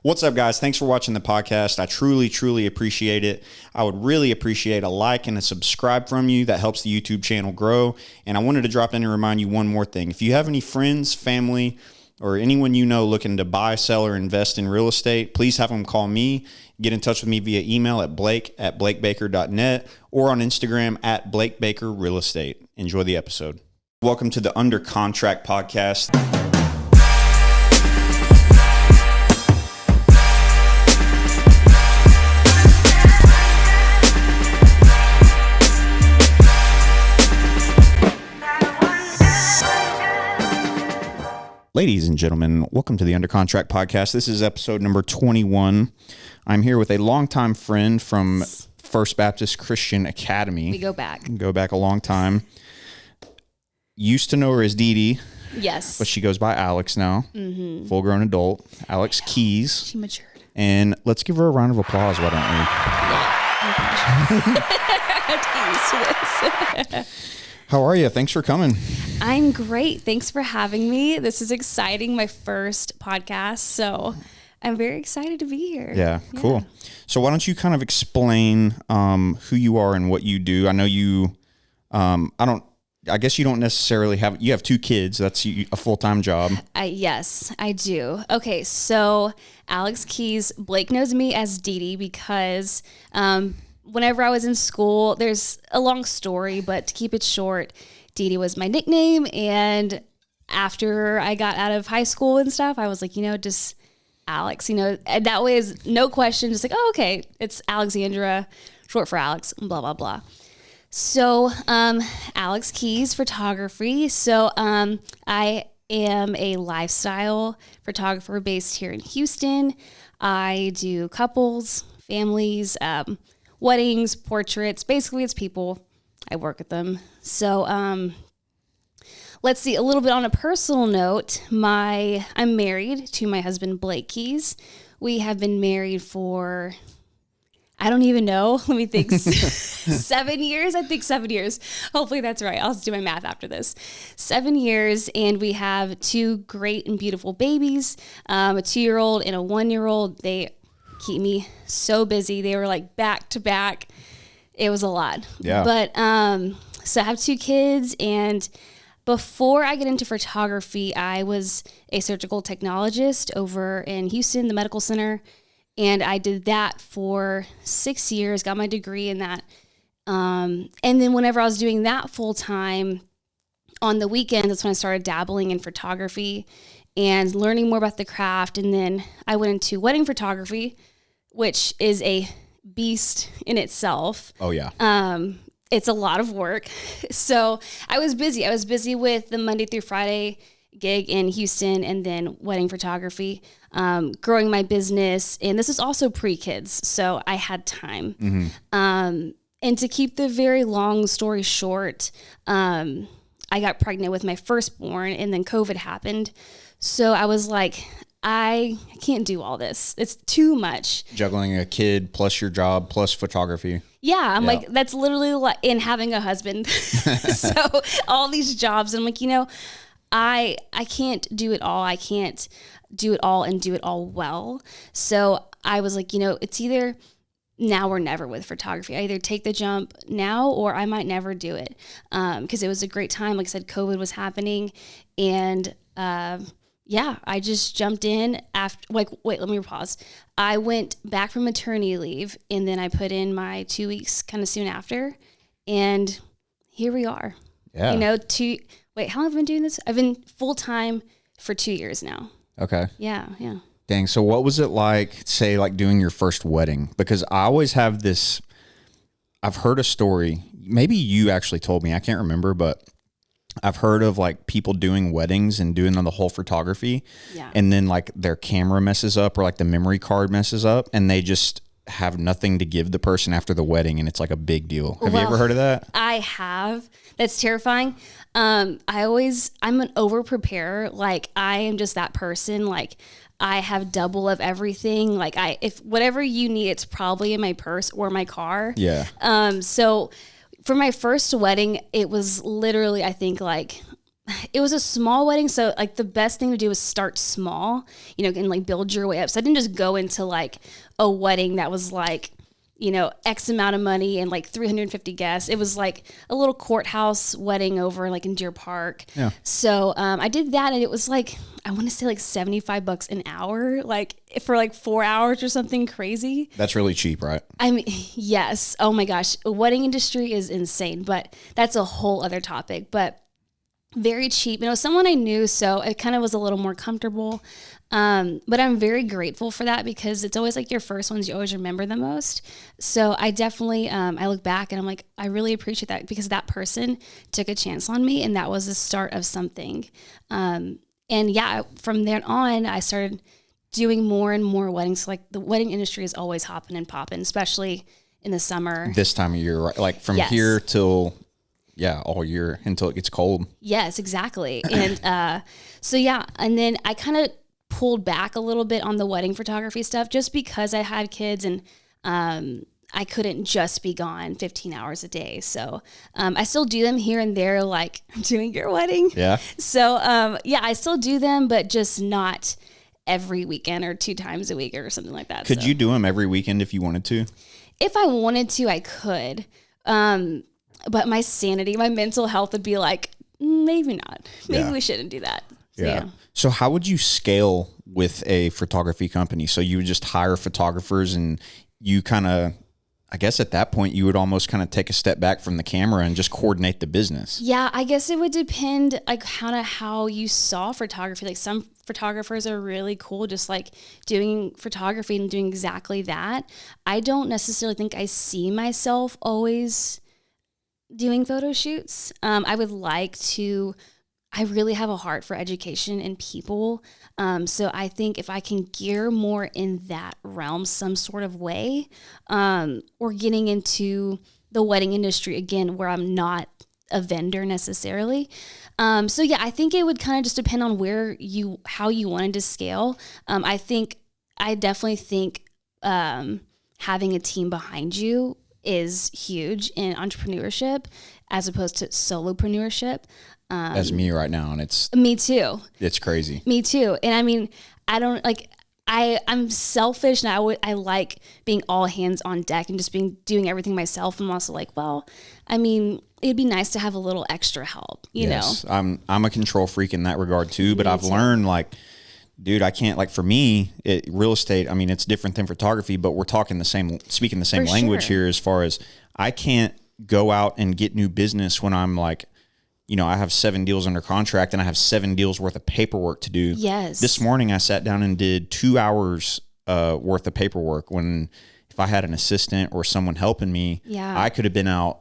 What's up, guys? Thanks for watching the podcast. I truly appreciate it. I would really appreciate a like and a subscribe from you. That helps the YouTube channel grow. And I wanted to drop in and remind you one more thing. If you have any friends, family, or anyone you know looking to buy, sell, or invest in real estate, please have them call me. Get in touch with me via email at blake@blakebaker.net or on Instagram at blakebakerrealestate. Enjoy the episode. Welcome to the Under Contract podcast. Ladies and gentlemen, welcome to the Under Contract podcast. This is episode number 21. I'm here with a longtime friend from First Baptist Christian Academy. We go back. A long time. Used to know her as Dee Dee. Yes. But she goes by Alex now. Full-grown adult. Alex Keys. She matured. And let's give her a round of applause, why don't we? Yeah. How are you? Thanks for coming. I'm great. Thanks for having me. This is exciting. My first podcast. So I'm very excited to be here. Yeah, cool. So why don't you kind of explain who you are and what you do? I know you, I guess you don't necessarily you have two kids. That's a full-time job. Yes, I do. Okay, so Alex Keys, Blake knows me as Dee Dee because whenever I was in school, there's a long story, but to keep it short, Dee Dee was my nickname. And after I got out of high school and stuff, I was like, just Alex, and that way is no question, just like, oh, okay, it's Alexandra, short for Alex, blah, blah, blah. So, Alex Keys Photography. So, I am a lifestyle photographer based here in Houston. I do couples, families, weddings, portraits. Basically, it's people. I work with them. So, let's see, a little bit on a personal note. I'm married to my husband, Blake Keys. We have been married for, I don't even know. Let me think. 7 years? I think 7 years. Hopefully that's right. I'll do my math after this. 7 years, and we have two great and beautiful babies, a 2-year-old and a 1-year-old. They keep me so busy. They were like back to back. It was a lot. Yeah. But so I have 2 kids, and before I get into photography, I was a surgical technologist over in Houston, the medical center, and I did that for 6 years, got my degree in that. And then whenever I was doing that full time on the weekends, that's when I started dabbling in photography and learning more about the craft. And then I went into wedding photography, which is a beast in itself. Oh, yeah. It's a lot of work. So I was busy. I was busy with the Monday through Friday gig in Houston and then wedding photography, growing my business. And this is also pre-kids, so I had time. Mm-hmm. And to keep the very long story short, I got pregnant with my firstborn and then COVID happened. So I was like, I can't do all this. It's too much. Juggling a kid plus your job plus photography. Yeah, I'm like, that's literally like in having a husband. So all these jobs, I'm like, I can't do it all. I can't do it all and do it all well. So I was like, it's either now or never with photography. I either take the jump now or I might never do it. Because it was a great time. Like I said, COVID was happening. And I just jumped in after, wait, let me pause. I went back from maternity leave and then I put in my 2 weeks kind of soon after. And here we are. Yeah. How long have I been doing this? I've been full-time for 2 years now. Okay. Yeah. Dang. So what was it like, say, like doing your first wedding? Because I always have this, I've heard a story, maybe you actually told me, I can't remember, but I've heard of like people doing weddings and doing the whole photography. Yeah. And then like their camera messes up or like the memory card messes up and they just have nothing to give the person after the wedding and it's like a big deal. Have you ever heard of that? I have. That's terrifying. I'm an over preparer. Like I am just that person. Like I have double of everything. Like if whatever you need, it's probably in my purse or my car. Yeah. So for my first wedding, it was literally, I think like it was a small wedding. So like the best thing to do is start small, and like build your way up. So I didn't just go into like a wedding that was like, X amount of money and like 350 guests. It was like a little courthouse wedding over like in Deer Park. Yeah. So I did that, and it was like, I want to say like $75 an hour, like for like 4 hours or something crazy. That's really cheap, right? I mean, yes. Oh my gosh. The wedding industry is insane, but that's a whole other topic. But very cheap. Someone I knew, so it kind of was a little more comfortable. But I'm very grateful for that because it's always like your first ones you always remember the most. So I definitely, I look back and I'm like, I really appreciate that because that person took a chance on me and that was the start of something. And yeah, from then on, I started doing more and more weddings. So like the wedding industry is always hopping and popping, especially in the summer. This time of year, right? Like from Yes. here till... Yeah, all year until it gets cold. Yes, exactly. And so, yeah. And then I kind of pulled back a little bit on the wedding photography stuff just because I had kids and I couldn't just be gone 15 hours a day. So I still do them here and there, like doing your wedding. Yeah. So, yeah, I still do them, but just not every weekend or 2 times a week or something like that. Could you do them every weekend if you wanted to? If I wanted to, I could. But my sanity, my mental health would be like, maybe not. Maybe we shouldn't do that. So, yeah. So how would you scale with a photography company? So you would just hire photographers and you kind of, I guess at that point you would almost kind of take a step back from the camera and just coordinate the business. Yeah, I guess it would depend like kind of how you saw photography. Like some photographers are really cool just like doing photography and doing exactly that. I don't necessarily think I see myself always doing photo shoots. I would like to, I really have a heart for education and people. So I think if I can gear more in that realm some sort of way, or getting into the wedding industry again, where I'm not a vendor necessarily. So yeah, I think it would kind of just depend on how you wanted to scale. I definitely think, having a team behind you is huge in entrepreneurship as opposed to solopreneurship. That's me right now. And Me too. It's crazy. Me too. And I mean, I don't like, I'm selfish and I like being all hands on deck and just doing everything myself. I'm also like, well, I mean, it'd be nice to have a little extra help, you know? I'm a control freak in that regard too, but I've learned like, dude, I can't, like for me, real estate, I mean, it's different than photography, but we're speaking the same language here as far as I can't go out and get new business when I'm like, I have 7 deals under contract and I have 7 deals worth of paperwork to do. Yes. This morning I sat down and did 2 hours worth of paperwork when if I had an assistant or someone helping me, I could have been out,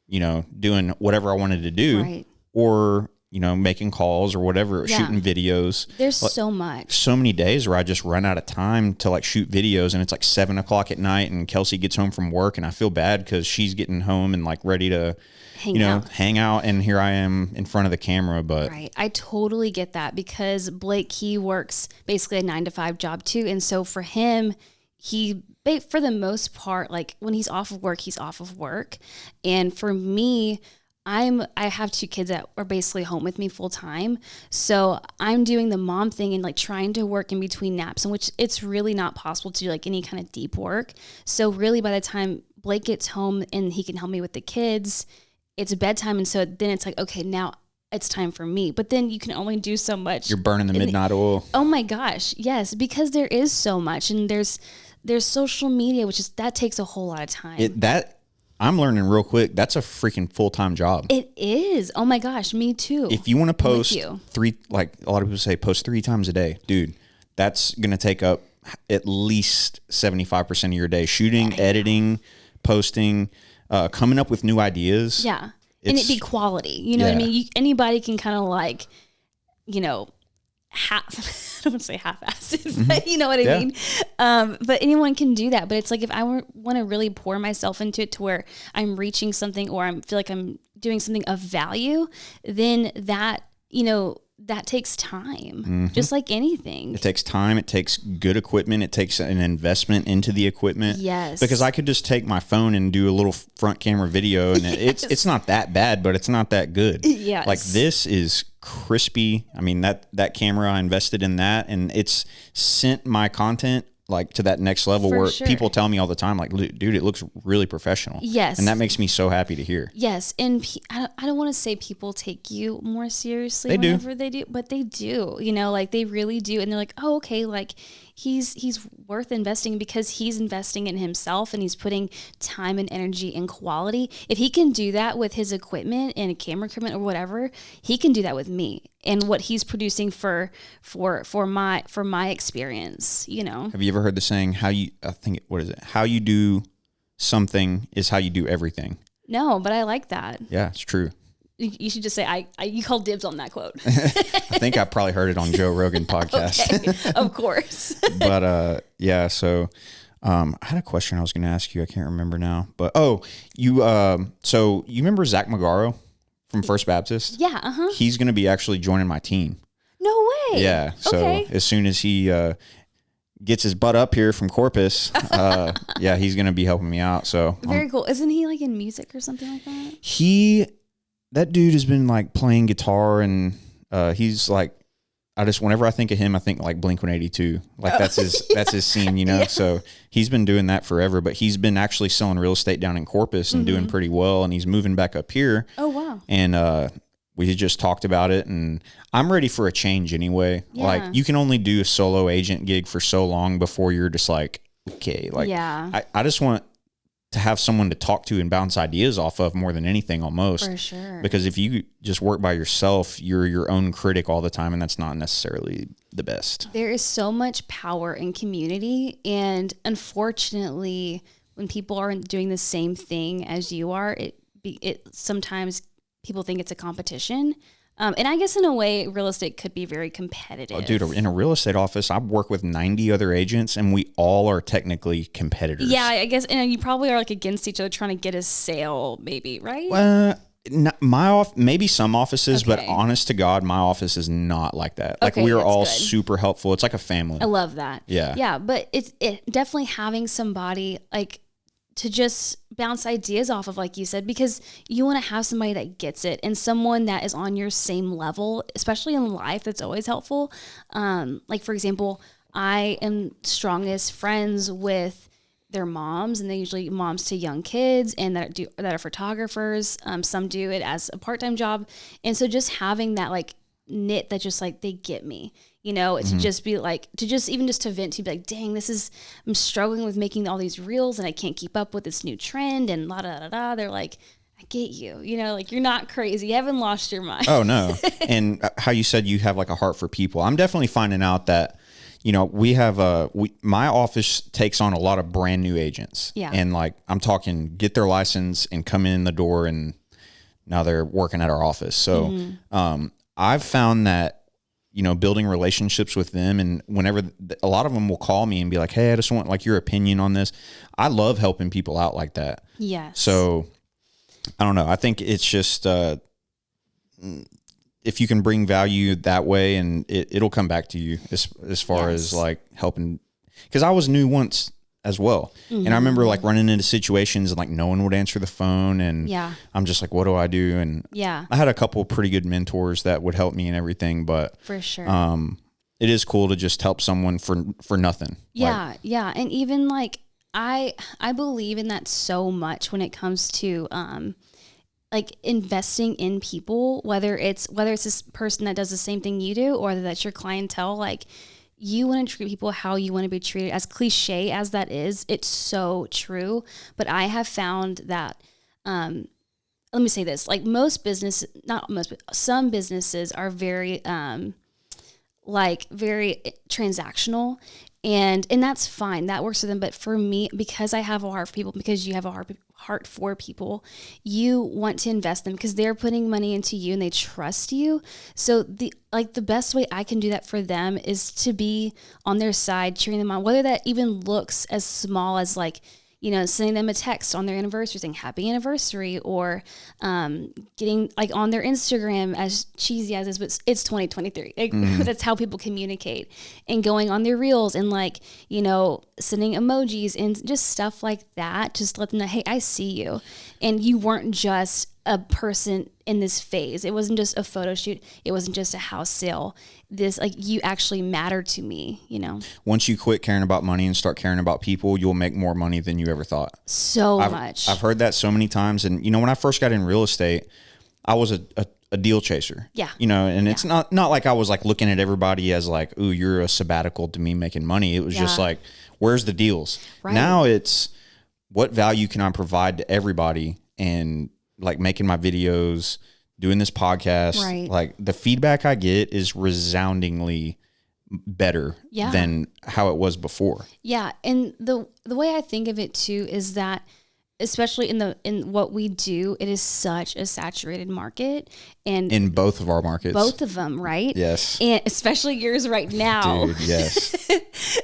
doing whatever I wanted to do, right, or making calls or whatever, shooting videos. There's so many days where I just run out of time to like shoot videos and it's like 7:00 at night and Kelsey gets home from work and I feel bad because she's getting home and like ready to hang out. And here I am in front of the camera, but. Right. I totally get that because Blake, he works basically a 9-to-5 job too. And so for him, for the most part, like when he's off of work, he's off of work. And for me, I have 2 kids that are basically home with me full time. So I'm doing the mom thing and like trying to work in between naps, in which it's really not possible to do like any kind of deep work. So really by the time Blake gets home and he can help me with the kids, it's bedtime. And so then it's like, okay, now it's time for me. But then you can only do so much. You're burning the midnight oil. Oh my gosh. Yes. Because there is so much and there's social media, that takes a whole lot of time. I'm learning real quick. That's a freaking full-time job. It is. Oh my gosh, me too. If you want to post like a lot of people say, post 3 times a day, dude, that's going to take up at least 75% of your day. Shooting, editing, posting, coming up with new ideas. Yeah. And it be quality. You know what I mean? Anybody can kind of like, I don't want to say half-assed, but you know what I mean? But anyone can do that. But it's like if I want to really pour myself into it to where I'm reaching something or I feel like I'm doing something of value, then that takes time, just like anything. It takes time. It takes good equipment. It takes an investment into the equipment. Yes. Because I could just take my phone and do a little front camera video and it's not that bad, but it's not that good. Yes. Like this is crispy. I mean, that camera, I invested in that, and it's sent my content like to that next level For where sure. people tell me all the time, like, dude, it looks really professional. Yes. And that makes me so happy to hear. Yes, and I don't want to say people take you more seriously They do. whenever they do, but they do. You know, like they really do, and they're like, oh, okay, like he's worth investing because he's investing in himself and he's putting time and energy and quality. If he can do that with his equipment and camera equipment or whatever, he can do that with me and what he's producing for my experience. You know, Have you ever heard the saying, what is it? How you do something is how you do everything. no, but I like that. Yeah, it's true. You should just say you call dibs on that quote. I think I probably heard it on Joe Rogan podcast. Okay, of course. But yeah, so I had a question I was going to ask you. I can't remember now. But so you remember Zach Magaro from First Baptist? Yeah, uh-huh. He's going to be actually joining my team. No way. Yeah. So Okay. as soon as he gets his butt up here from Corpus, yeah, he's going to be helping me out. So Very cool. Isn't he like in music or something like that? that dude has been like playing guitar, and he's like, whenever I think of him, I think like Blink-182. Like that's his scene, you know? Yeah. So he's been doing that forever, but he's been actually selling real estate down in Corpus and doing pretty well. And he's moving back up here. Oh, wow. And, we just talked about it, and I'm ready for a change anyway. Yeah. Like you can only do a solo agent gig for so long before you're just like, okay, like Yeah. I just want to have someone to talk to and bounce ideas off of more than anything almost. For sure. Because if you just work by yourself, you're your own critic all the time, and that's not necessarily the best. There is so much power in community. And unfortunately, when people aren't doing the same thing as you are, it sometimes people think it's a competition. And I guess in a way, real estate could be very competitive. Oh, dude, in a real estate office, I work with 90 other agents, and we all are technically competitors. Yeah, I guess, and you probably are like against each other trying to get a sale, maybe, right? Maybe some offices, but Okay. honest to God, my office is not like that. Like Okay, we are that's all good. super helpful. It's like a family. I love that. Yeah. Yeah, but it definitely having somebody like to just bounce ideas off of, like you said, because you want to have somebody that gets it and someone that is on your same level, especially in life. That's always helpful. Like for example, I am strongest friends with their moms, and they're usually moms to young kids and that are photographers. Some do it as a part-time job. And so just having that like knit that just like they get me, you know, to just be like, to just even just to vent, to be like, dang, I'm struggling with making all these reels and I can't keep up with this new trend and la da da da. They're like, I get you, you know, like you're not crazy. You haven't lost your mind. Oh no. And how you said you have like a heart for people. I'm definitely finding out that, you know, we have my office takes on a lot of brand new agents. Yeah. And like, I'm talking get their license and come in the door, and now they're working at our office. So, I've found that, you know, building relationships with them, and whenever a lot of them will call me and be like, hey, I just want like your opinion on this. I love helping people out like that. Yes. So I don't know. I think it's just, if you can bring value that way, and it'll come back to you as far Yes. as like helping, because I was new once as well. And I remember like running into situations and like no one would answer the phone, and Yeah. I'm just like, what do I do? And Yeah, I had a couple of pretty good mentors that would help me and everything, but for sure. it is cool to just help someone for nothing. Yeah, yeah, and even like I believe in that so much when it comes to like investing in people, whether it's this person that does the same thing you do, or that's your clientele. Like you want to treat people how you want to be treated. As cliche as that is, it's so true. But I have found that let me say this: like most businesses, not most, but some businesses are very very transactional, and that's fine, that works for them. But for me, because I have a heart for people, because you have a heart for people, you want to invest them because they're putting money into you and they trust you. So the best way I can do that for them is to be on their side, cheering them on, whether that even looks as small as like, you know, sending them a text on their anniversary saying happy anniversary, or getting like on their Instagram, as cheesy as this, but it's 2023. Like, that's how people communicate, and going on their reels and like, you know, sending emojis and just stuff like that. Just let them know, hey, I see you. And you weren't just a person in this phase. It wasn't just a photo shoot. It wasn't just a house sale. This, like, you actually matter to me, you know? Once you quit caring about money and start caring about people, you'll make more money than you ever thought. So much. I've heard that so many times. And, you know, when I first got in real estate, I was a deal chaser. Yeah. You know, and it's not like I was like looking at everybody as like, ooh, you're a sabbatical to me making money. It was just like, where's the deals? Right. Now it's what value can I provide to everybody, and like making my videos, doing this podcast. Right. Like the feedback I get is resoundingly better than how it was before. Yeah. And the way I think of it too is that, especially in what we do, it is such a saturated market, and In both of our markets. both of them, right? Yes. And especially yours right now. Dude, yes.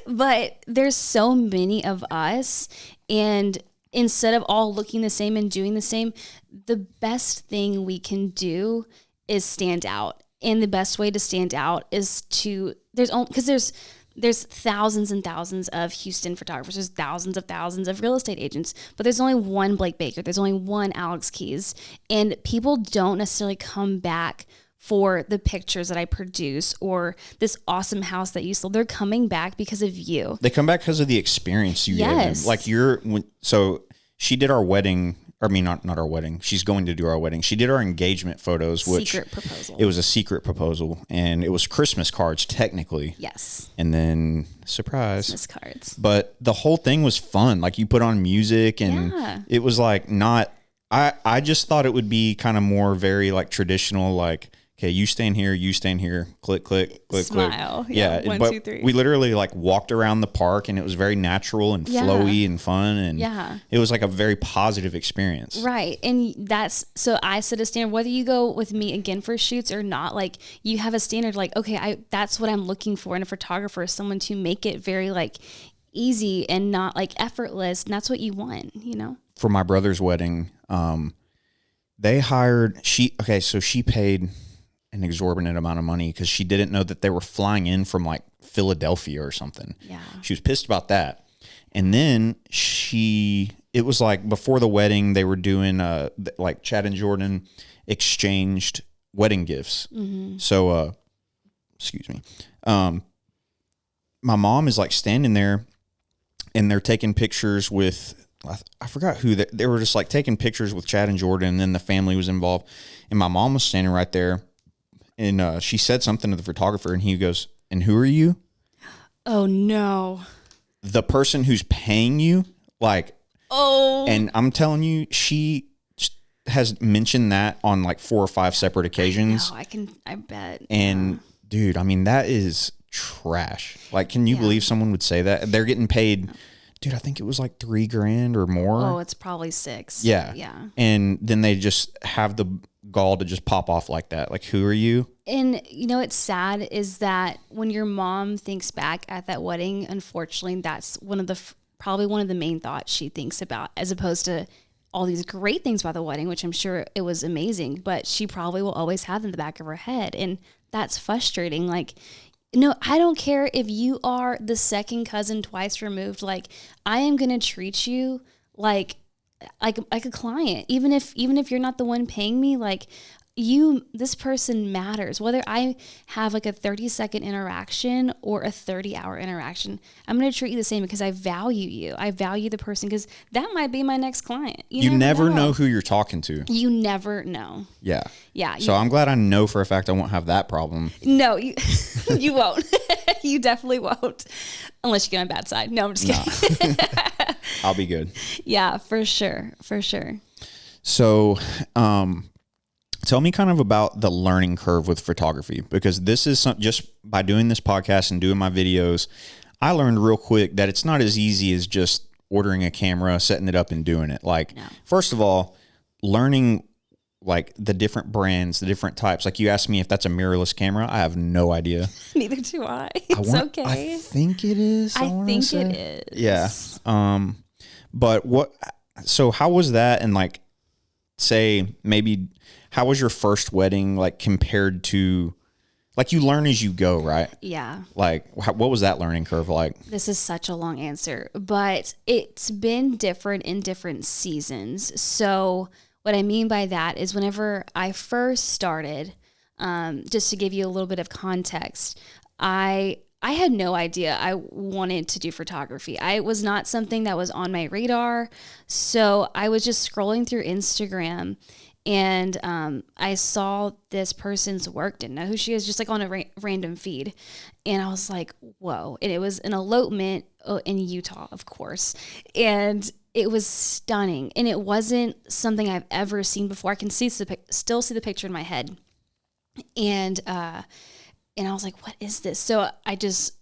But there's so many of us, and instead of all looking the same and doing the same, the best thing we can do is stand out. And the best way to stand out is to, there's thousands and thousands of Houston photographers. There's thousands of real estate agents, but there's only one Blake Baker. There's only one Alex Keys. And people don't necessarily come back for the pictures that I produce or this awesome house that you sold. They're coming back because of you. They come back because of the experience you gave them. Like so she did our wedding. I mean, not our wedding. She's going to do our wedding. She did our engagement photos, which Secret proposal. It was a secret proposal, and it was Christmas cards technically. Yes. And then surprise. Christmas cards. But the whole thing was fun. Like you put on music, and it was like not. I just thought it would be kind of more very like traditional, like, okay, you stand here, click, click, click, Smile. click. Yeah. 1, but 2, 3. we literally like walked around the park, and it was very natural and flowy and fun, and it was like a very positive experience. Right. And so I set a standard, whether you go with me again for shoots or not, like you have a standard, like, okay, that's what I'm looking for in a photographer, someone to make it very like easy and not like effortless. And that's what you want, you know? For my brother's wedding, they hired, she paid an exorbitant amount of money because she didn't know that they were flying in from like Philadelphia or something. Yeah. She was pissed about that. And then it was like before the wedding, they were doing like Chad and Jordan exchanged wedding gifts. Mm-hmm. So, excuse me. My mom is like standing there, and they're taking pictures with, I forgot who, they were just like taking pictures with Chad and Jordan, and then the family was involved. And my mom was standing right there. And she said something to the photographer, and he goes, "And who are you?" Oh, no. The person who's paying you, like, oh. And I'm telling you, she has mentioned that on like 4 or 5 separate occasions. I bet. And dude, I mean, that is trash. Like, can you believe someone would say that? They're getting paid, dude, I think it was like $3,000 or more. Oh, it's probably 6. Yeah. Yeah. And then they just have the gall to just pop off like that. Like, who are you? And you know what's sad is that when your mom thinks back at that wedding, unfortunately, that's probably one of the main thoughts she thinks about, as opposed to all these great things about the wedding, which I'm sure it was amazing, but she probably will always have in the back of her head. And that's frustrating. Like, no, I don't care if you are the second cousin twice removed. Like, I am going to treat you like a client, even if you're not the one paying me. Like, this person matters. Whether I have like a 30-second interaction or a 30-hour interaction, I'm going to treat you the same because I value you. I value the person, because that might be my next client. You never know who you're talking to. You never know. Yeah. Yeah. So I'm glad I know for a fact I won't have that problem. No, you won't. You definitely won't. Unless you get on bad side. No, I'm just kidding. I'll be good. Yeah, for sure. For sure. So, tell me kind of about the learning curve with photography, because this is just by doing this podcast and doing my videos, I learned real quick that it's not as easy as just ordering a camera, setting it up, and doing it. Like, first of all, learning like the different brands, the different types. Like, you asked me if that's a mirrorless camera. I have no idea. Neither do I. It's okay. I think it is. I think it is. Yeah. But so how was that? And like, say maybe, how was your first wedding like compared to, like, you learn as you go, right? Yeah. Like, what was that learning curve like? This is such a long answer, but it's been different in different seasons. So what I mean by that is whenever I first started, just to give you a little bit of context, I had no idea I wanted to do photography. I was not something that was on my radar. So I was just scrolling through Instagram and I saw this person's work, didn't know who she is, just like on a random feed. And I was like, whoa. And it was an elopement in Utah, of course. And it was stunning. And it wasn't something I've ever seen before. I can still see the picture in my head. And I was like, what is this? So I just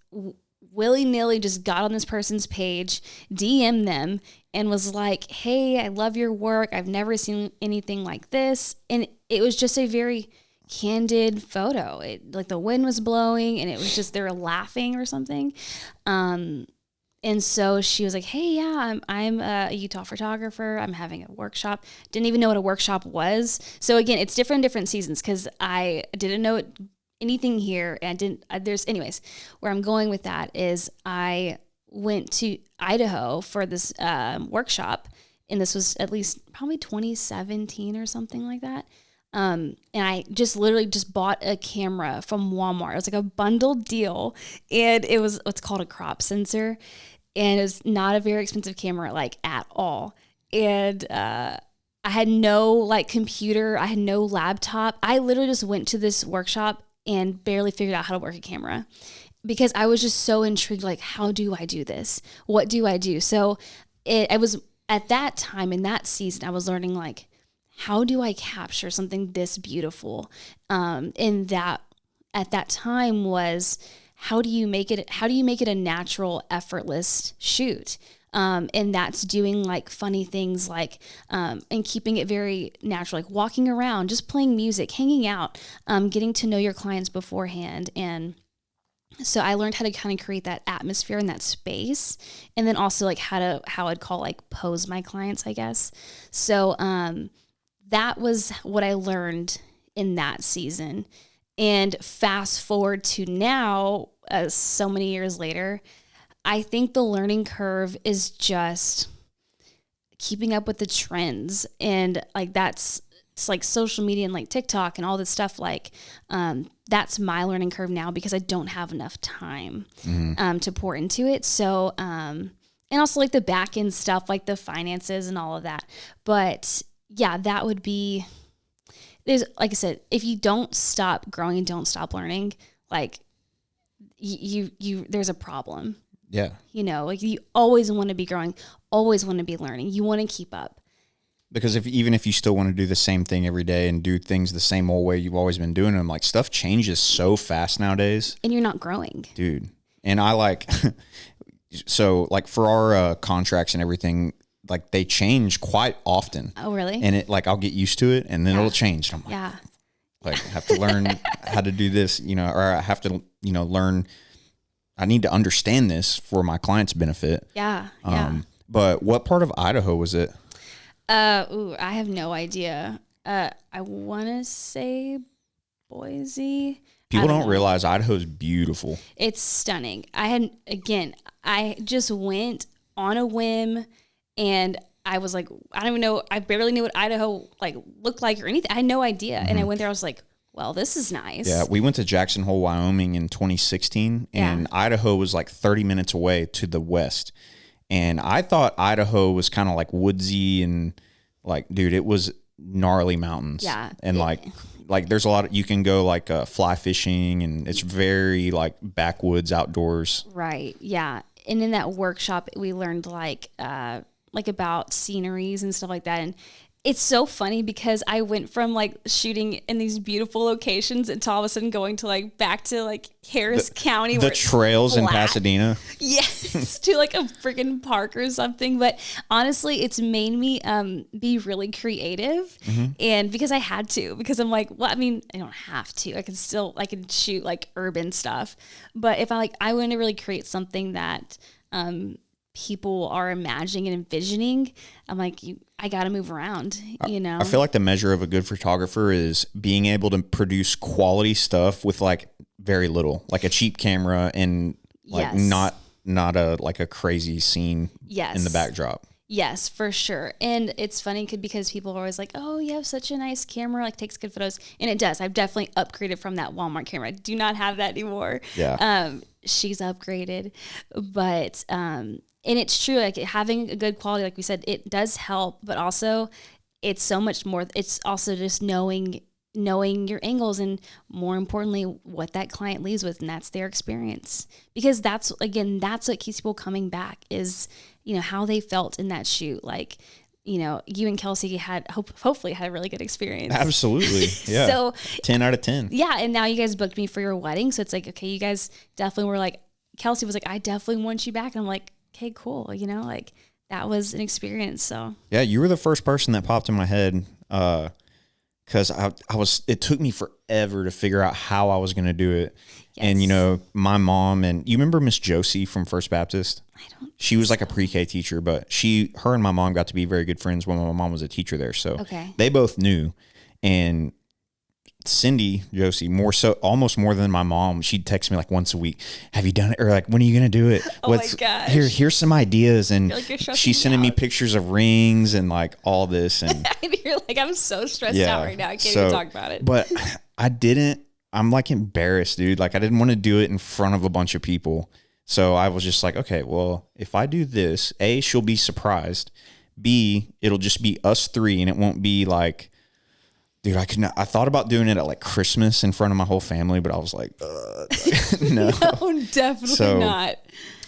willy-nilly just got on this person's page, DM'd them, and was like, hey, I love your work. I've never seen anything like this. And it was just a very candid photo. Like the wind was blowing and it was just, they were laughing or something. And so she was like, hey, yeah, I'm a Utah photographer. I'm having a workshop. Didn't even know what a workshop was. So again, it's different seasons because I didn't know anything here. And anyways, where I'm going with that is I went to Idaho for this workshop. And this was at least probably 2017 or something like that. And I just literally just bought a camera from Walmart. It was like a bundled deal and it was what's called a crop sensor. And it was not a very expensive camera, like at all. And, I had no like computer. I had no laptop. I literally just went to this workshop and barely figured out how to work a camera because I was just so intrigued. Like, how do I do this? What do I do? So I was at that time in that season, I was learning like, how do I capture something this beautiful? And that at that time was, how do you make it a natural, effortless shoot? And that's doing like funny things like, and keeping it very natural, like walking around, just playing music, hanging out, getting to know your clients beforehand. And so I learned how to kind of create that atmosphere and that space. And then also like how I'd call like pose my clients, I guess. So, that was what I learned in that season. And fast forward to now, so many years later, I think the learning curve is just keeping up with the trends. And like it's like social media and like TikTok and all this stuff. Like that's my learning curve now because I don't have enough time to pour into it. So, and also like the back end stuff, like the finances and all of that. But yeah, that would be, there's, like I said, if you don't stop growing and don't stop learning, like you there's a problem. Yeah. You know, like you always want to be growing, always want to be learning. You want to keep up. Because even if you still want to do the same thing every day and do things the same old way you've always been doing them, like stuff changes so fast nowadays. And you're not growing. Dude. And I like, so like for our contracts and everything, like they change quite often. Oh, really? And it like, I'll get used to it and then it'll change. I'm like, yeah. Like I have to learn how to do this, you know, or I have to, you know, learn, I need to understand this for my client's benefit. Yeah. But what part of Idaho was it? I have no idea. I want to say Boise. People don't realize Idaho's beautiful. It's stunning. I just went on a whim and I was like, I don't even know. I barely knew what Idaho like looked like or anything. I had no idea. And I went there. I was like, well, this is nice. Yeah. We went to Jackson Hole, Wyoming in 2016 and Idaho was like 30 minutes away to the west. And I thought Idaho was kind of like woodsy and like, dude, it was gnarly mountains. Yeah. And like there's a lot of, you can go like fly fishing and it's very like backwoods outdoors. Right. Yeah. And in that workshop, we learned like about sceneries and stuff like that. And it's so funny because I went from like shooting in these beautiful locations and all of a sudden going to like back to like Harris County. The trails in Pasadena. Yes, to like a freaking park or something. But honestly, it's made me be really creative. And because I had to, because I'm like, well, I mean, I don't have to. I can shoot like urban stuff. But if I want to really create something that people are imagining and envisioning, I'm like, I got to move around, you know? I feel like the measure of a good photographer is being able to produce quality stuff with like very little, like a cheap camera and like not a crazy scene in the backdrop. Yes, for sure. And it's funny because people are always like, oh, you have such a nice camera, like takes good photos. And it does. I've definitely upgraded from that Walmart camera. I do not have that anymore. Yeah. She's upgraded. But, and it's true, like having a good quality, like we said, it does help, but also it's so much more. It's also just knowing your angles and more importantly, what that client leaves with, and that's their experience. Because that's what keeps people coming back is, how they felt in that shoot. Like, you and Kelsey hopefully had a really good experience. Absolutely. Yeah. So 10 out of 10. Yeah. And now you guys booked me for your wedding. So it's like, okay, you guys definitely were like, Kelsey was like, I definitely want you back. And I'm like, okay, cool. Like that was an experience. So yeah, you were the first person that popped in my head. Cause it took me forever to figure out how I was going to do it. Yes. And, my mom and you remember Miss Josie from First Baptist? She was like a pre-K teacher, but her and my mom got to be very good friends when my mom was a teacher there. So they both knew. And Cindy, Josie, more so, almost more than my mom, she'd text me like once a week. Have you done it? Or like, when are you going to do it? Oh my gosh. Here's some ideas. And she's sending me out. Pictures of rings and like all this. And you're like, I'm so stressed out right now. I can't even talk about it. But I'm like embarrassed, dude. Like I didn't want to do it in front of a bunch of people. So I was just like, okay, well, if I do this, A, she'll be surprised. B, it'll just be us three and it won't be like, dude, I thought about doing it at like Christmas in front of my whole family, but I was like, no. No, definitely not.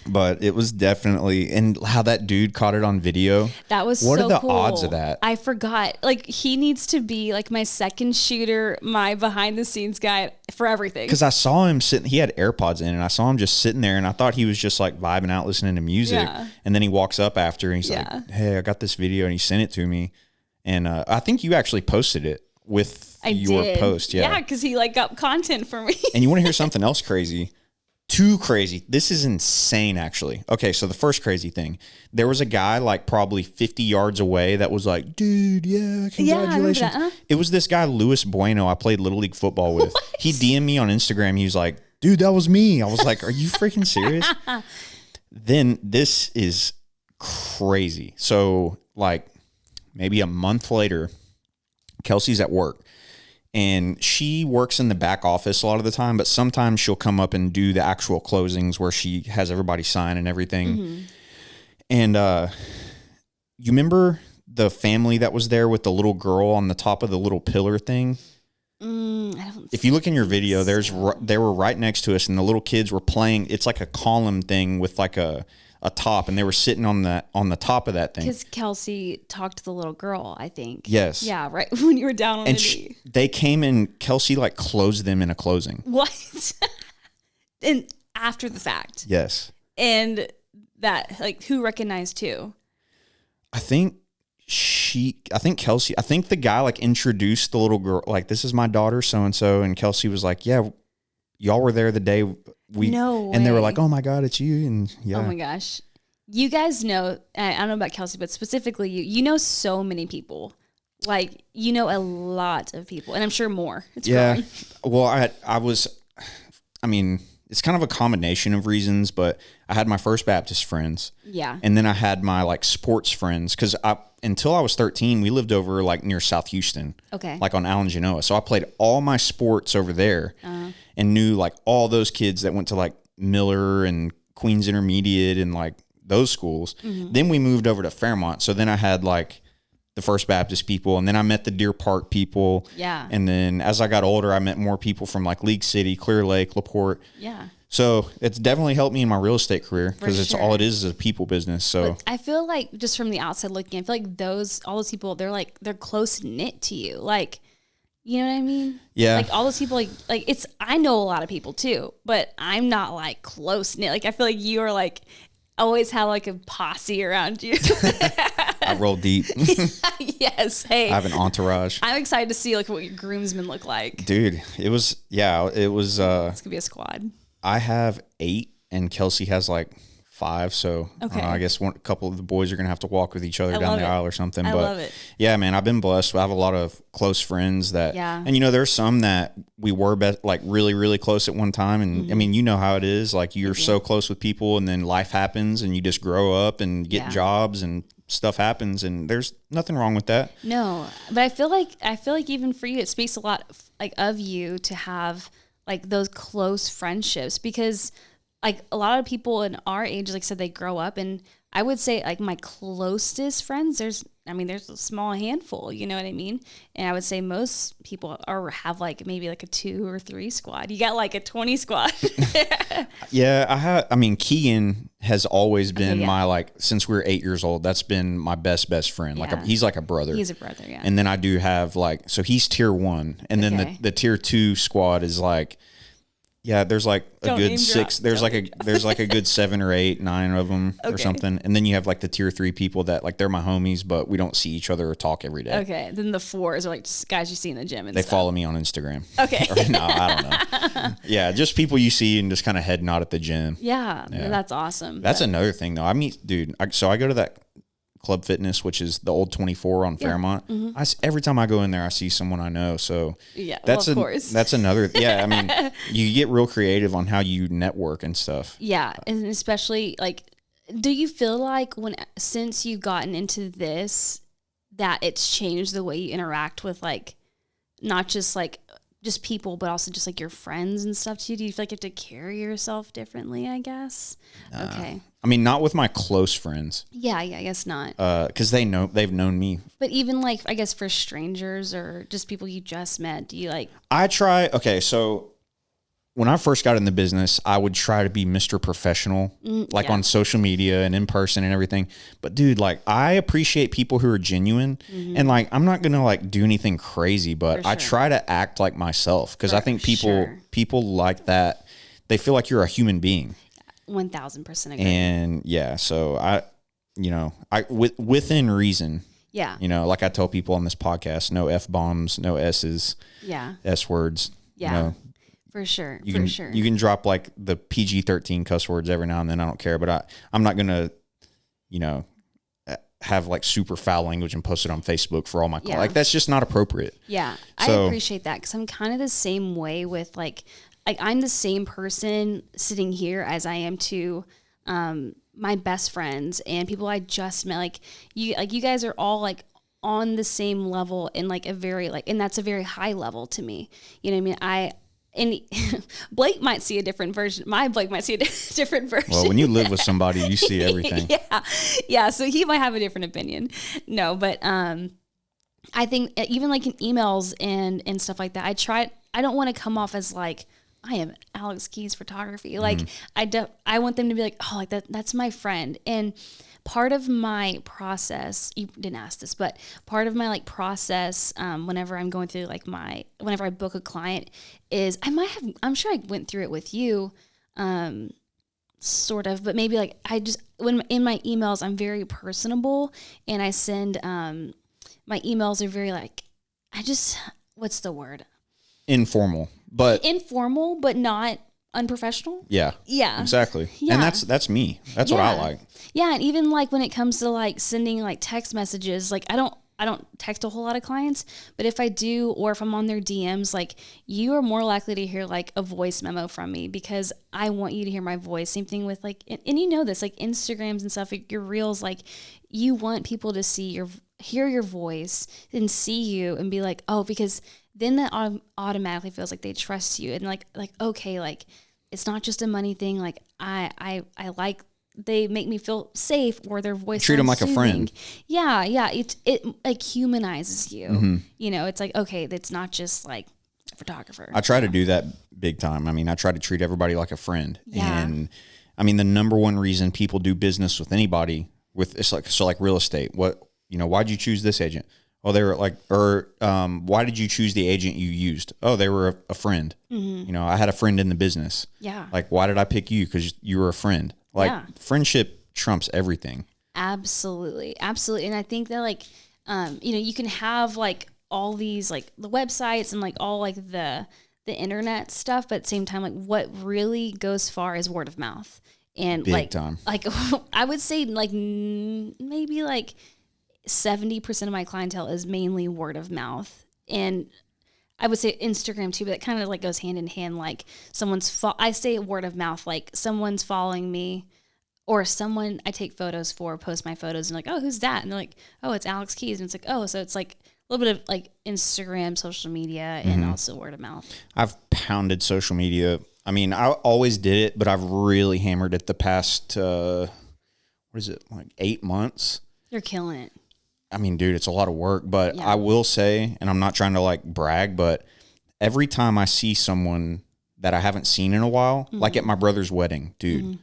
But it was definitely, and how that dude caught it on video. That was what so are the cool. odds of that? I forgot. Like he needs to be like my second shooter, my behind the scenes guy for everything. Because I saw him sitting, he had AirPods in, and I saw him just sitting there, and I thought he was just like vibing out, listening to music. Yeah. And then he walks up after, and he's like, "Hey, I got this video," and he sent it to me, and I think you actually posted it with your post. Yeah, because he like got content for me. And you want to hear something else crazy? Too crazy. This is insane, actually. Okay, so the first crazy thing, there was a guy like probably 50 yards away that was like, dude, yeah, congratulations. Yeah, I remember that. It was this guy, Luis Bueno, I played Little League football with. What? He DM'd me on Instagram. He was like, dude, that was me. I was like, are you freaking serious? Then this is crazy. So like maybe a month later, Kelsey's at work. And she works in the back office a lot of the time, but sometimes she'll come up and do the actual closings where she has everybody sign and everything. Mm-hmm. And you remember the family that was there with the little girl on the top of the little pillar thing? If you look in your video, they were right next to us, and the little kids were playing. It's like a column thing with like a top, and they were sitting on the top of that thing. Because Kelsey talked to the little girl, I think. Yes. Yeah, right when you were down on the knee. They came and Kelsey like closed them in a closing. What? And after the fact. Yes. And that like who recognized who? I think Kelsey. I think the guy like introduced the little girl, like, this is my daughter, so and so, and Kelsey was like, yeah, y'all were there the day we. No way. And they were like, oh my God, it's you, and yeah. Oh my gosh, you guys know. I don't know about Kelsey, but specifically you. You know so many people. Like you know a lot of people, and I'm sure more. It's growing. Well, I was. I mean, it's kind of a combination of reasons, but I had my First Baptist friends. Yeah. And then I had my like sports friends, because until I was 13, we lived over like near South Houston. Okay. Like on Allen Genoa. So I played all my sports over there and knew like all those kids that went to like Miller and Queens Intermediate and like those schools. Mm-hmm. Then we moved over to Fairmont. So then I had like the First Baptist people, and then I met the Deer Park people. Yeah. And then as I got older, I met more people from like League City, Clear Lake, LaPorte. Yeah. So it's definitely helped me in my real estate career, because it's all it is a people business. So but I feel like just from the outside looking, I feel like all those people, they're close knit to you. Like, you know what I mean? Yeah. Like all those people, like it's, I know a lot of people too, but I'm not like close knit. Like I feel like you are like, always have like a posse around you. I roll deep. Yes. Hey, I have an entourage. I'm excited to see like what your groomsmen look like. Dude, it was. It's gonna be a squad. I have 8 and Kelsey has like 5. So okay. I guess a couple of the boys are going to have to walk with each other down the aisle or something. I love it. Yeah, man, I've been blessed. I have a lot of close friends that, and there's some that we were like really, really close at one time. And I mean, you know how it is. Like you're so close with people, and then life happens and you just grow up and get jobs and stuff happens, and there's nothing wrong with that. No, but I feel like even for you, it speaks a lot like of you to have like those close friendships, because like a lot of people in our age, like I said, they grow up, and I would say like my closest friends, there's a small handful, you know what I mean? And I would say most people have like maybe like a 2 or 3 squad. You got like a 20 squad. Yeah, Keegan has always been yeah. my, like, since we were 8 years old, that's been my best friend. Yeah. Like he's like a brother. He's a brother, yeah. And then I do have like, so he's tier 1, and then Okay. the tier 2 squad is like, yeah, there's like a Don't good name 6. drop. There's like a good 7 or 8, 9 of them or Okay. something. And then you have like the tier 3 people that like they're my homies, but we don't see each other or talk every day. Okay. Then the 4s are like just guys you see in the gym and They stuff. follow me on Instagram. Okay. Or, no, I don't know. Yeah, just people you see and just kind of head nod at the gym. Yeah, that's awesome. That's another thing though. I mean, dude, so I go to that Club Fitness, which is the old 24 on Fairmont. Every time I go in there, I see someone I know. So Yeah, that's of course. That's another. Yeah, I mean, you get real creative on how you network and stuff. Yeah, and especially like, do you feel like since you've gotten into this, that it's changed the way you interact with like, not just like just people, but also just like your friends and stuff too? Do you feel like you have to carry yourself differently, I guess? Okay. I mean, not with my close friends, Yeah, I guess not. because they've known me. But even like, I guess for strangers or just people you just met, do you like? Okay, so when I first got in the business, I would try to be Mr. Professional, like yeah. on social media and in person and everything. But dude, like I appreciate people who are genuine, and like I'm not gonna like do anything crazy, but For I sure. try to act like myself, because I think sure. people like that. They feel like you're a human being, 1000% agree. and yeah. So within reason, Yeah, like I tell people on this podcast, no F-bombs, no S's, yeah, S words. yeah. For sure. You can drop like the PG-13 cuss words every now and then. I don't care, but I'm not gonna, have like super foul language and post it on Facebook for all my Yeah. like that's just not appropriate. Yeah, So- I appreciate that, because I'm kind of the same way with like I'm the same person sitting here as I am to my best friends and people I just met. Like you guys are all like on the same level in like a very like, and that's a very high level to me. You know what I mean? And Blake might see a different version. My Blake might see a different version. Well, when you live with somebody, you see everything. Yeah. So he might have a different opinion. No, but I think even like in emails and stuff like that, I don't want to come off as like, I am Alex Keys Photography. Like I want them to be like, oh, like that's my friend. And part of my process, you didn't ask this, but part of my like process, whenever I'm going through like whenever I book a client is I'm sure I went through it with you, sort of, but maybe like when in my emails, I'm very personable, and I send, my emails are very like, what's the word? Informal, but Informal, but not unprofessional. yeah, Yeah. exactly. Yeah. And that's me. That's what I Yeah. like. Yeah, and even like when it comes to like sending like text messages, like I don't text a whole lot of clients, but if I do, or if I'm on their DMs, like you are more likely to hear like a voice memo from me, because I want you to hear my voice. Same thing with like, and you know this, like Instagrams and stuff, like your reels, like you want people to hear your voice and see you and be like, oh, because then that automatically feels like they trust you, and like okay, like it's not just a money thing. Like I like, they make me feel safe, or their voice Treat them sounds like a friend. soothing. Yeah. It like humanizes you. You know, it's like, okay, it's not just like a photographer. I try to do that big time. I mean, I try to treat everybody like a friend. Yeah. And I mean, the number one reason people do business with anybody like real estate. Why'd you choose this agent? Oh, they were like, why did you choose the agent you used? Oh, they were a friend. I had a friend in the business. Yeah. Like, why did I pick you? Because you were a friend. Like, Yeah. friendship trumps everything. Absolutely. And I think that like, you can have like all these like the websites and like all like the internet stuff, but at the same time, like what really goes far is word of mouth. And Big like, time. like I would say like maybe like 70% of my clientele is mainly word of mouth. And I would say Instagram too, but that kind of like goes hand in hand. Like I say word of mouth, like someone's following me or someone I take photos for, post my photos and like, oh, who's that? And they're like, oh, it's Alex Keys. And it's like, oh, so it's like a little bit of like Instagram, social media, and also word of mouth. I've pounded social media. I mean, I always did it, but I've really hammered it the past, what is it, like 8 months? You're killing it. I mean, dude, it's a lot of work, but I will say, and I'm not trying to like brag, but every time I see someone that I haven't seen in a while, like at my brother's wedding, dude,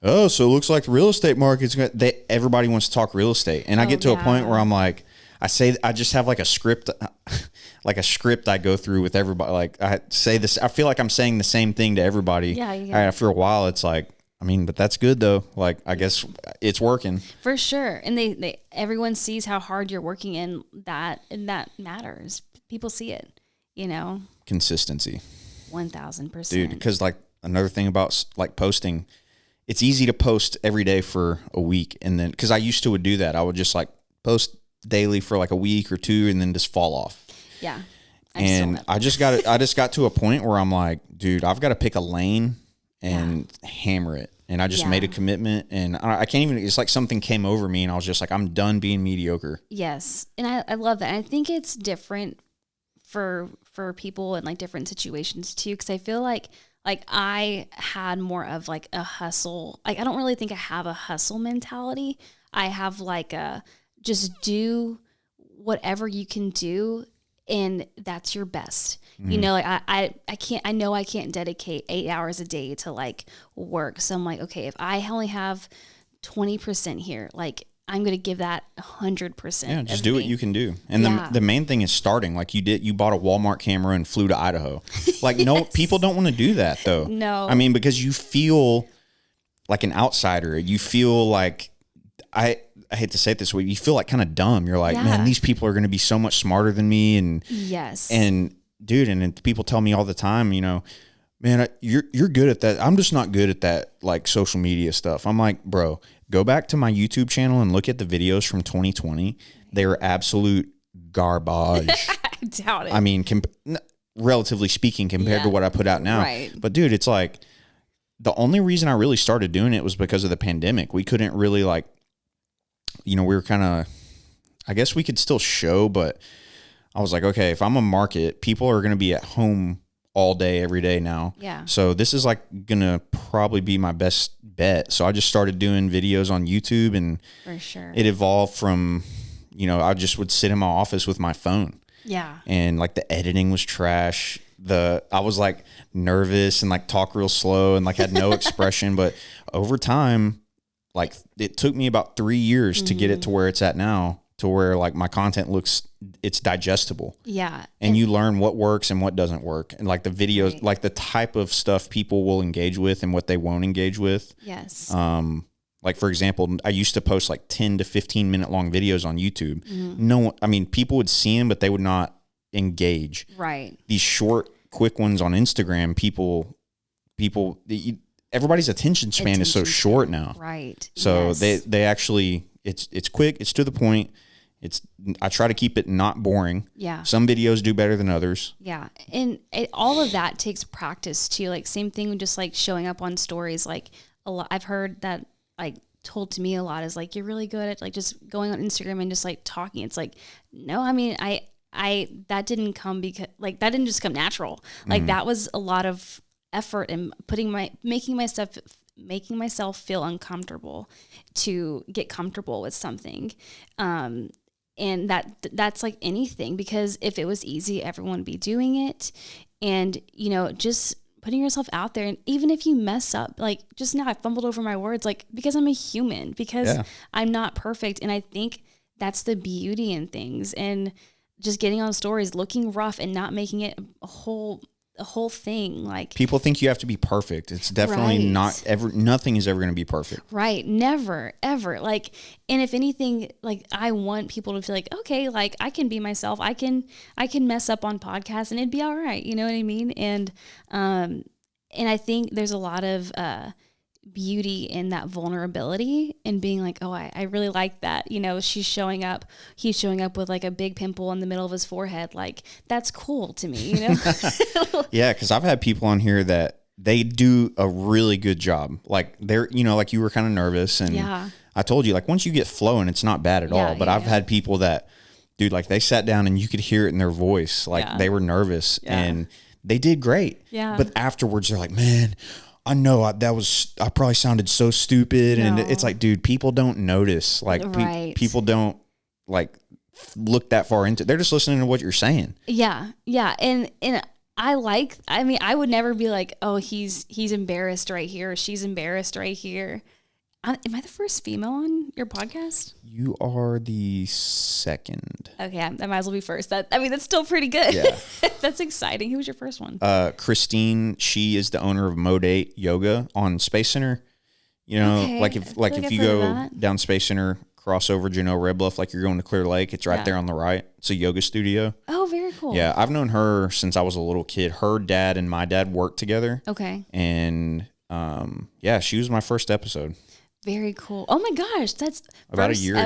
oh, so it looks like the real estate market's good. Everybody wants to talk real estate. And I get to a point where I'm like, I just have like a script, I go through with everybody. Like I say this, I feel like I'm saying the same thing to everybody. Yeah. After a while, it's like, I mean, but that's good though. Like, I guess it's working. For sure. And everyone sees how hard you're working and that matters. People see it, you know? Consistency. 1,000%. Dude, because like another thing about like posting, it's easy to post every day for a week. And then, because I used to would do that. I would just like post daily for like a week or two and then just fall off. Yeah. I just got to a point where I'm like, dude, I've got to pick a lane and hammer it. And I just made a commitment, and I can't even, it's like something came over me and I was just like, I'm done being mediocre. Yes. And I love that. And I think it's different for people in like different situations too. Cause I feel like I had more of like a hustle. Like, I don't really think I have a hustle mentality. I have like just do whatever you can do, and that's your best. You know, like I know I can't dedicate 8 hours a day to like work. So I'm like, okay, if I only have 20% here, like I'm going to give that 100%. Yeah, just do what you can do. And the main thing is starting. Like you bought a Walmart camera and flew to Idaho. Like no, people don't want to do that though. No. I mean, because you feel like an outsider. You feel like, I hate to say it this way, you feel like kind of dumb. You're like, man, these people are going to be so much smarter than me. And yes. And dude, and people tell me all the time, you know, man, you're good at that. I'm just not good at that, like social media stuff. I'm like, bro, go back to my YouTube channel and look at the videos from 2020. They were absolute garbage. I doubt it. I mean, relatively speaking, compared to what I put out now. Right. But dude, it's like the only reason I really started doing it was because of the pandemic. We couldn't really like, you know, we were kind of, I guess we could still show, but I was like, okay, if I'm a market, people are going to be at home all day, every day now. Yeah. So this is like going to probably be my best bet. So I just started doing videos on YouTube, and for sure it evolved from, you know, I just would sit in my office with my phone. Yeah. And like the editing was trash. I was like nervous and like talk real slow and like had no expression, but over time, like it took me about 3 years to get it to where it's at now, to where like my content it's digestible. Yeah. And you learn what works and what doesn't work. And like the videos, like the type of stuff people will engage with and what they won't engage with. Yes. Like for example, I used to post like 10 to 15 minute long videos on YouTube. No, I mean, people would see them, but they would not engage. Right. These short, quick ones on Instagram, everybody's attention span is so short now. Right. So they actually, it's quick. It's to the point. I try to keep it not boring. Yeah. Some videos do better than others. Yeah. And all of that takes practice too. Like same thing with just like showing up on stories. Like a lot, I've heard that like told to me a lot is like, you're really good at like just going on Instagram and just like talking. It's like, no, I mean, that didn't come because like, that didn't just come natural. Like that was a lot of effort and making myself feel uncomfortable to get comfortable with something. And that's like anything, because if it was easy, everyone would be doing it. And, you know, just putting yourself out there. And even if you mess up, like just now I fumbled over my words, like because I'm a human, because I'm not perfect. And I think that's the beauty in things. And just getting on stories, looking rough and not making it a whole thing. Like people think you have to be perfect. It's definitely not ever. Nothing is ever going to be perfect. Right. Never, ever. Like, and if anything, like I want people to feel like, okay, like I can be myself. I can mess up on podcasts and it'd be all right. You know what I mean? And I think there's a lot of, beauty in that vulnerability and being like, oh, I really like that. You know, he's showing up with like a big pimple in the middle of his forehead. Like that's cool to me, you know? Yeah. Cause I've had people on here that they do a really good job. Like they're, like you were kind of nervous, and Yeah. I told you, like once you get flowing, it's not bad at all. But I've had people that, dude, like they sat down and you could hear it in their voice, like they were nervous and they did great. Yeah. But afterwards, they're like, man, I know I probably sounded so stupid. And it's like, dude, people don't notice. Like people don't like look that far into. They're just listening to what you're saying. Yeah. Yeah. And I would never be like, oh, he's embarrassed right here, or she's embarrassed right here. Am I the first female on your podcast? You are the second. Okay, I might as well be first. That's still pretty good. Yeah. That's exciting. Who was your first one? Christine, she is the owner of Modate Yoga on Space Center. If you go down Space Center, cross over Genoa Red Bluff, like you're going to Clear Lake, it's right there on the right. It's a yoga studio. Oh, very cool. Yeah, I've known her since I was a little kid. Her dad and my dad worked together. Okay. And she was my first episode. Very cool. Oh my gosh, that's about a year ago.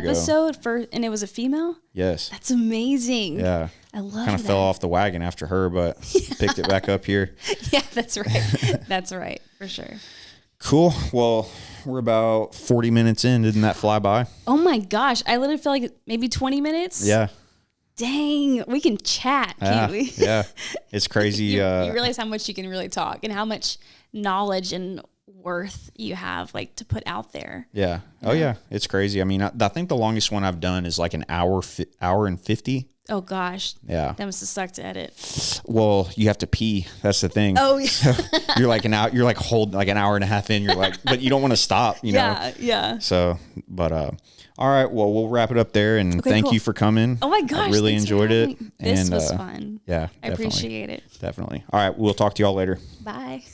And it was a female? Yes. That's amazing. Yeah. I love that. Kind of fell off the wagon after her, but picked it back up here. Yeah, that's right. That's right, for sure. Cool. Well, we're about 40 minutes in. Didn't that fly by? Oh my gosh, I literally feel like maybe 20 minutes. Yeah. Dang, we can chat, can't we? Yeah. It's crazy. You realize how much you can really talk and how much knowledge and worth you have to put out there. Yeah. Oh yeah. It's crazy. I mean, I think the longest one I've done is like an hour and 50. Oh gosh. Yeah. That must have sucked to edit. Well, you have to pee. That's the thing. Oh yeah. So you're like holding like an hour and a half in. You're like, but you don't want to stop, you know? Yeah. So, but, all right. Well, we'll wrap it up there, and thank you for coming. Oh my gosh. I really enjoyed it. This was fun. Yeah. I appreciate it. Definitely. All right. We'll talk to y'all later. Bye.